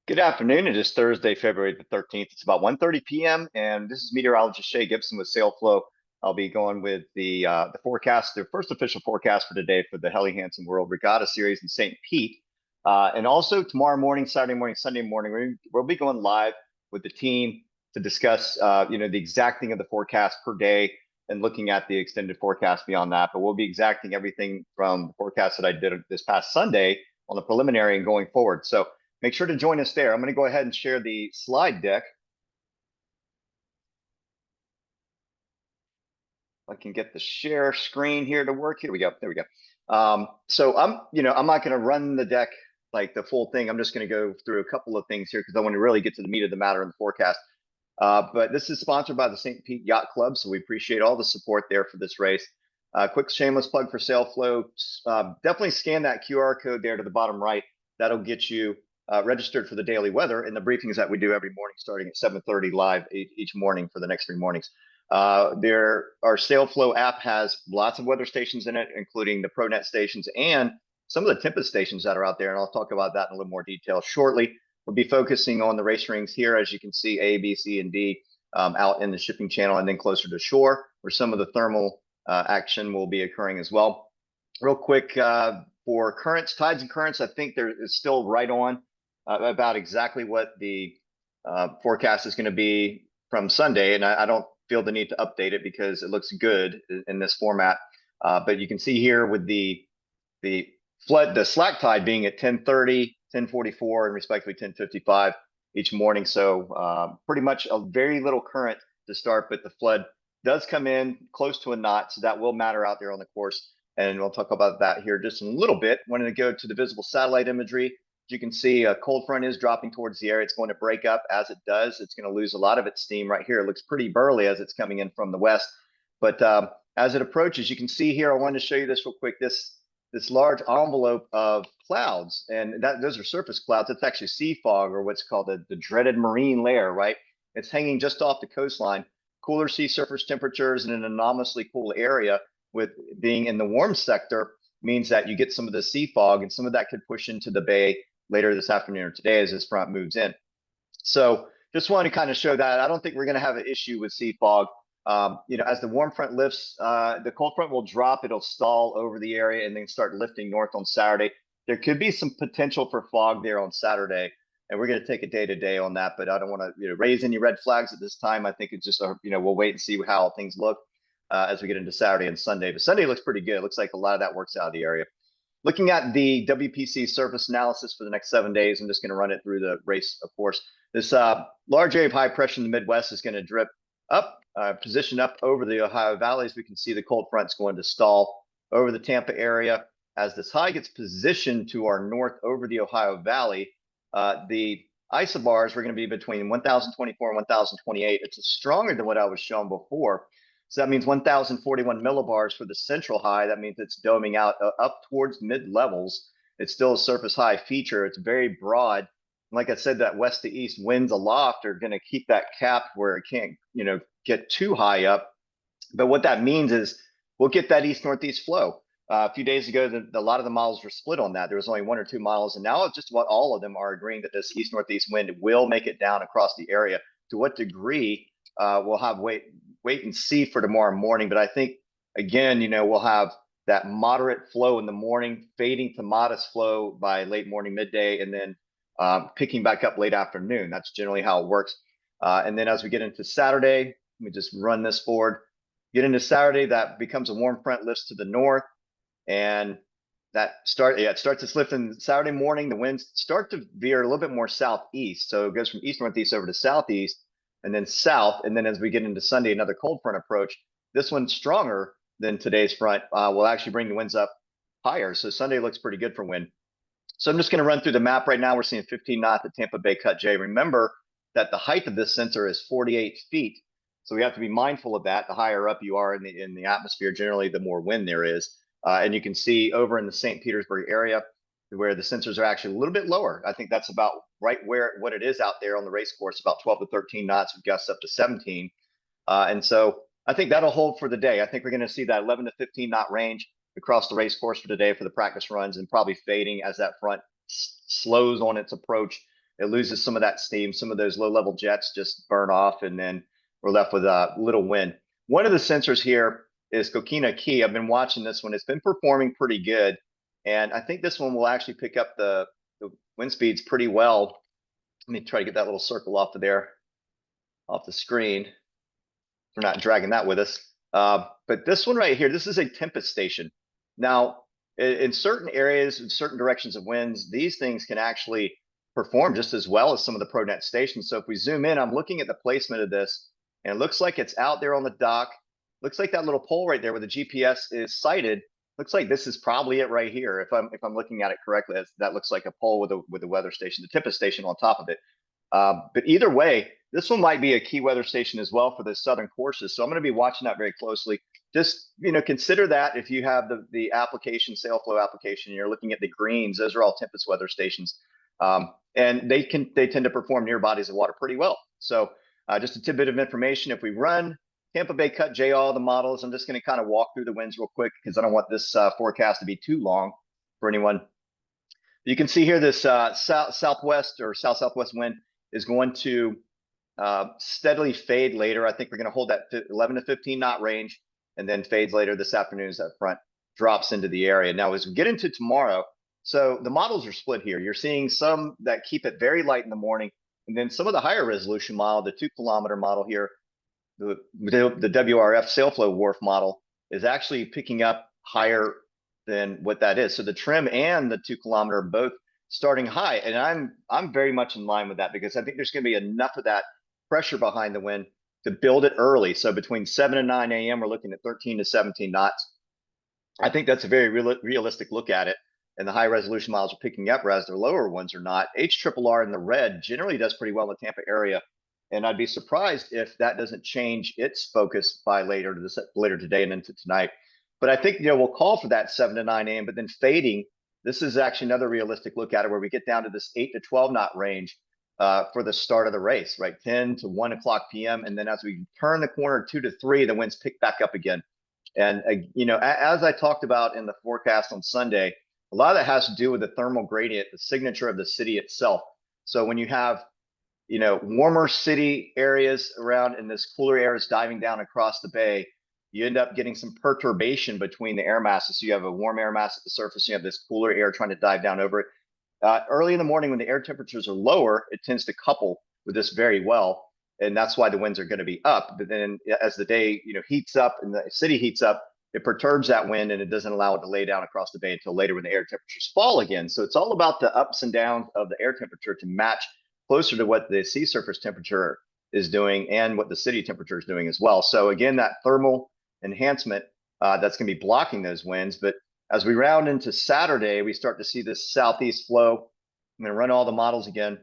Good afternoon. It is Thursday, February the 13th. It's about 1:30 p.m. and this is meteorologist Shay Gibson with SailFlow. I'll be going with the forecast, the first official forecast for today for the Helly Hansen World Regatta Series in St. Pete. And also tomorrow morning, Saturday morning, Sunday morning, we'll be going live with the team to discuss, the exacting of the forecast per day and looking at the extended forecast beyond that. But we'll be exacting everything from the forecast that I did this past Sunday on the preliminary and going forward. So make sure to join us there. I'm going to go ahead and share the slide deck. I can get the share screen here to work. Here we go. There we go. So I'm not going to run the deck like the full thing. I'm just going to go through a couple of things here because I want to really get to the meat of the matter in the forecast. But this is sponsored by the St. Pete Yacht Club, so we appreciate all the support there for this race. Quick shameless plug for SailFlow. Definitely scan that QR code there to the bottom right. That'll get you registered for the daily weather and the briefings that we do every morning starting at 7:30 live each morning for the next 3 mornings. Our SailFlow app has lots of weather stations in it, including the ProNet stations and some of the Tempest stations that are out there. And I'll talk about that in a little more detail shortly. We'll be focusing on the race rings here, as you can see, A, B, C, and D out in the shipping channel and then closer to shore where some of the thermal action will be occurring as well. Real quick, for currents, tides and currents, I think there is still right on about exactly what the forecast is going to be from Sunday. And I don't feel the need to update it because it looks good in this format. But you can see here with the slack tide being at 10:30, 10:44, and respectively 10:55 each morning. So pretty much a very little current to start, but the flood does come in close to a knot. So that will matter out there on the course. And we'll talk about that here just in a little bit. Wanted to go to the visible satellite imagery. As you can see, a cold front is dropping towards the area. It's going to break up as it does. It's going to lose a lot of its steam right here. It looks pretty burly as it's coming in from the west. But as it approaches, you can see here, I wanted to show you this real quick, this large envelope of clouds. And those are surface clouds. It's actually sea fog, or what's called the dreaded marine layer, right? It's hanging just off the coastline. Cooler sea surface temperatures in an anomalously cool area with being in the warm sector means that you get some of the sea fog, and some of that could push into the bay later this afternoon or today as this front moves in. So just want to kind of show that. I don't think we're going to have an issue with sea fog. As the warm front lifts, the cold front will drop. It'll stall over the area and then start lifting north on Saturday. There could be some potential for fog there on Saturday, and we're going to take it day to day on that. But I don't want to raise any red flags at this time. I think it's just we'll wait and see how things look as we get into Saturday and Sunday. But Sunday looks pretty good. It looks like a lot of that works out of the area. Looking at the WPC surface analysis for the next 7 days, I'm just going to run it through the race, of course. This large area of high pressure in the Midwest is going to drip up, position up over the Ohio Valley. As we can see, the cold front's going to stall over the Tampa area. As this high gets positioned to our north over the Ohio Valley, the isobars are going to be between 1,024 and 1,028. It's stronger than what I was shown before. So that means 1,041 millibars for the central high. That means it's doming out up towards mid levels. It's still a surface high feature. It's very broad. Like I said, that west to east winds aloft are going to keep that cap where it can't, get too high up. But what that means is we'll get that east northeast flow. A few days ago, a lot of the models were split on that. There was only 1 or 2 models, and now just about all of them are agreeing that this east northeast wind will make it down across the area. To what degree, we'll have wait and see for tomorrow morning. But I think, again, we'll have that moderate flow in the morning, fading to modest flow by late morning, midday, and then picking back up late afternoon. That's generally how it works. And then as we get into Saturday, let me just run this forward. Get into Saturday, that becomes a warm front lifts to the north, and it starts its lift in Saturday morning. The winds start to veer a little bit more southeast. So it goes from east northeast over to southeast and then south. And then as we get into Sunday, another cold front approach. This one's stronger than today's front. Will actually bring the winds up higher. So Sunday looks pretty good for wind. So I'm just going to run through the map right now. We're seeing 15 knots at Tampa Bay Cut J. Remember that the height of this sensor is 48 feet. So we have to be mindful of that. The higher up you are in the atmosphere, generally, the more wind there is. And you can see over in the St. Petersburg area where the sensors are actually a little bit lower. I think that's about right what it is out there on the race course, about 12 to 13 knots with gusts up to 17. And so I think that'll hold for the day. I think we're going to see that 11 to 15 knot range across the race course for today for the practice runs, and probably fading as that front slows on its approach it loses some of that steam. Some of those low-level jets just burn off, and then we're left with a little wind. One of the sensors here is Coquina Key. I've been watching this one. It's been performing pretty good, and I think this one will actually pick up the wind speeds pretty well. Let me try to get that little circle off of there, off the screen. We're not dragging that with us. But this one right here, this is a tempest station. Now, in certain areas, in certain directions of winds, these things can actually perform just as well as some of the ProNet stations. So if we zoom in, I'm looking at the placement of this, and it looks like it's out there on the dock. Looks like that little pole right there where the GPS is sighted. Looks like this is probably it right here. If I'm looking at it correctly, that looks like a pole with a weather station, the tempest station on top of it. But either way, this one might be a key weather station as well for the southern courses. So I'm going to be watching that very closely. Just, consider that if you have the application, SailFlow application, you're looking at the greens, those are all tempest weather stations. And they tend to perform near bodies of water pretty well. So just a tidbit of information. If we run Tampa Bay Cut J, all the models, I'm just going to kind of walk through the winds real quick because I don't want this forecast to be too long for anyone. You can see here this southwest or south-southwest wind is going to steadily fade later. I think we're going to hold that 11 to 15 knot range and then fades later this afternoon as that front drops into the area. Now, as we get into tomorrow, so the models are split here. You're seeing some that keep it very light in the morning, and then some of the higher resolution model, the 2-kilometer model here, the WRF SailFlow Wharf model is actually picking up higher than what that is. So the trim and the 2-kilometer are both starting high, and I'm very much in line with that because I think there's going to be enough of that pressure behind the wind to build it early. So between 7 and 9 a.m., we're looking at 13 to 17 knots. I think that's a very realistic look at it. And the high resolution models are picking up, whereas the lower ones are not. HRRR in the red generally does pretty well in the Tampa area. And I'd be surprised if that doesn't change its focus by later today and into tonight. But I think, we'll call for that 7 to 9 a.m., but then fading. This is actually another realistic look at it where we get down to this 8 to 12 knot range for the start of the race, right? 10 to 1 o'clock p.m. And then as we turn the corner 2 to 3, the winds pick back up again. And, as I talked about in the forecast on Sunday, a lot of that has to do with the thermal gradient, the signature of the city itself. So when you have, warmer city areas around and this cooler air is diving down across the bay, you end up getting some perturbation between the air masses. So you have a warm air mass at the surface, you have this cooler air trying to dive down over it. Early in the morning when the air temperatures are lower, it tends to couple with this very well. And that's why the winds are going to be up. But then as the day, heats up and the city heats up, it perturbs that wind and it doesn't allow it to lay down across the bay until later when the air temperatures fall again. So it's all about the ups and downs of the air temperature to match closer to what the sea surface temperature is doing and what the city temperature is doing as well. So again, that thermal enhancement that's going to be blocking those winds. But as we round into Saturday, we start to see this southeast flow. I'm going to run all the models again.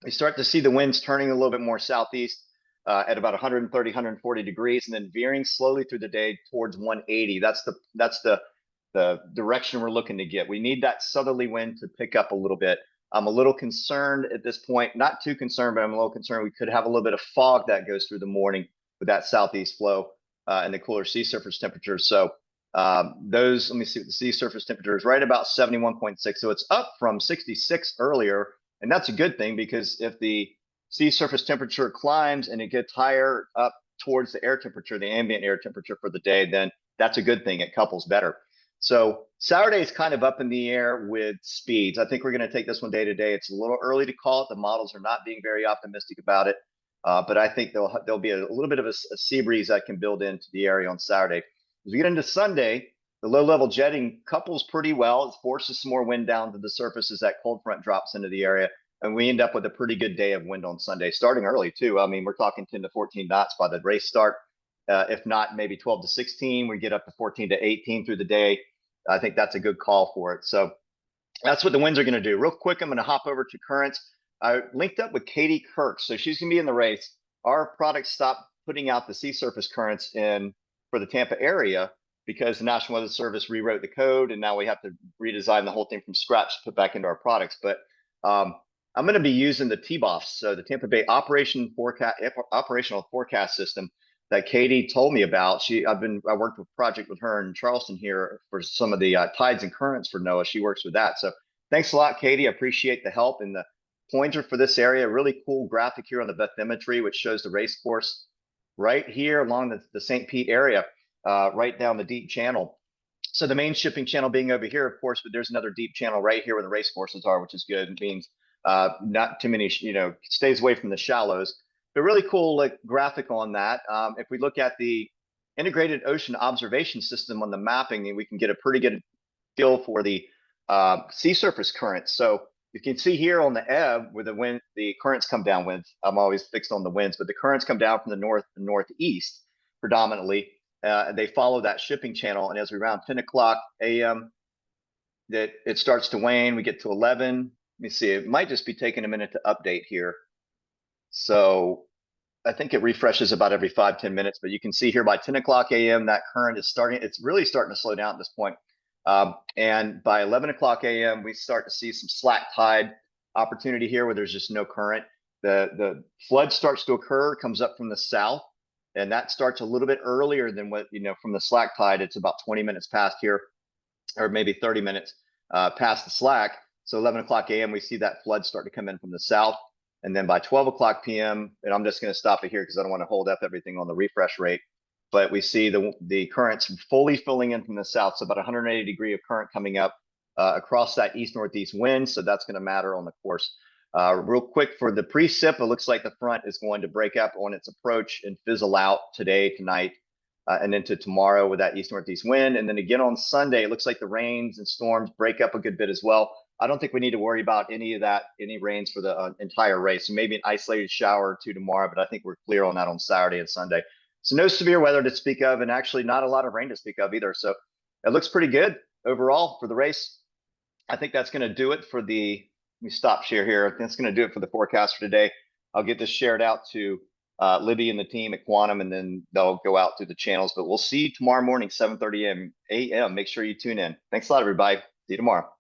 We start to see the winds turning a little bit more southeast at about 130, 140 degrees, and then veering slowly through the day towards 180. That's the direction we're looking to get. We need that southerly wind to pick up a little bit. I'm a little concerned at this point, not too concerned, but I'm a little concerned we could have a little bit of fog that goes through the morning with that southeast flow and the cooler sea surface temperatures. So let me see what the sea surface temperature is, right about 71.6. So it's up from 66 earlier. And that's a good thing because if the sea surface temperature climbs and it gets higher up towards the air temperature, the ambient air temperature for the day, then that's a good thing. It couples better. So Saturday is kind of up in the air with speeds. I think we're going to take this one day to day. It's a little early to call it. The models are not being very optimistic about it. But I think there'll be a little bit of a sea breeze that can build into the area on Saturday. As we get into Sunday, the low-level jetting couples pretty well. It forces some more wind down to the surface as that cold front drops into the area. And we end up with a pretty good day of wind on Sunday, starting early, too. I mean, we're talking 10 to 14 knots by the race start. If not, maybe 12 to 16. We get up to 14 to 18 through the day. I think that's a good call for it. So that's what the winds are going to do. Real quick, I'm going to hop over to currents. I linked up with Katie Kirk, so she's going to be in the race. Our product stopped putting out the sea surface currents in for the Tampa area because the National Weather Service rewrote the code, and now we have to redesign the whole thing from scratch to put back into our products. But I'm going to be using the TBOFs, so the Tampa Bay Operational Forecast System that Katie told me about. I worked with a project with her in Charleston here for some of the tides and currents for NOAA. She works with that. So thanks a lot, Katie. I appreciate the help and the pointer for this area. Really cool graphic here on the bathymetry, which shows the race course right here along the St. Pete area, right down the deep channel. So the main shipping channel being over here, of course, but there's another deep channel right here where the race courses are, which is good. It means not too many, stays away from the shallows. But really cool like graphic on that. If we look at the integrated ocean observation system on the mapping, we can get a pretty good feel for the sea surface currents. So you can see here on the ebb where the currents come down with. I'm always fixed on the winds, but the currents come down from the north and northeast predominantly. They follow that shipping channel, and as we round 10 o'clock a.m., that it starts to wane. We get to 11. Let me see. It might just be taking a minute to update here. So I think it refreshes about every 5-10 minutes, but you can see here by 10 o'clock a.m. that current is starting. It's really starting to slow down at this point. And by 11 o'clock a.m., we start to see some slack tide opportunity here where there's just no current. The flood starts to occur, comes up from the south, and that starts a little bit earlier than what, from the slack tide. It's about 20 minutes past here, or maybe 30 minutes past the slack. So 11 o'clock a.m., we see that flood start to come in from the south. And then by 12 o'clock p.m., and I'm just going to stop it here because I don't want to hold up everything on the refresh rate, but we see the currents fully filling in from the south. So about 180 degree of current coming up across that east-northeast wind. So that's going to matter on the course. Real quick for the precip, it looks like the front is going to break up on its approach and fizzle out today, tonight, and into tomorrow with that east-northeast wind. And then again on Sunday, it looks like the rains and storms break up a good bit as well. I don't think we need to worry about any rains for the entire race. So maybe an isolated shower or two tomorrow, but I think we're clear on that on Saturday and Sunday. So no severe weather to speak of, and actually not a lot of rain to speak of either. So it looks pretty good overall for the race. I think that's going to do it for let me stop share here. That's going to do it for the forecast for today. I'll get this shared out to Libby and the team at Quantum, and then they'll go out through the channels. But we'll see you tomorrow morning, 7:30 a.m. Make sure you tune in. Thanks a lot, everybody. See you tomorrow.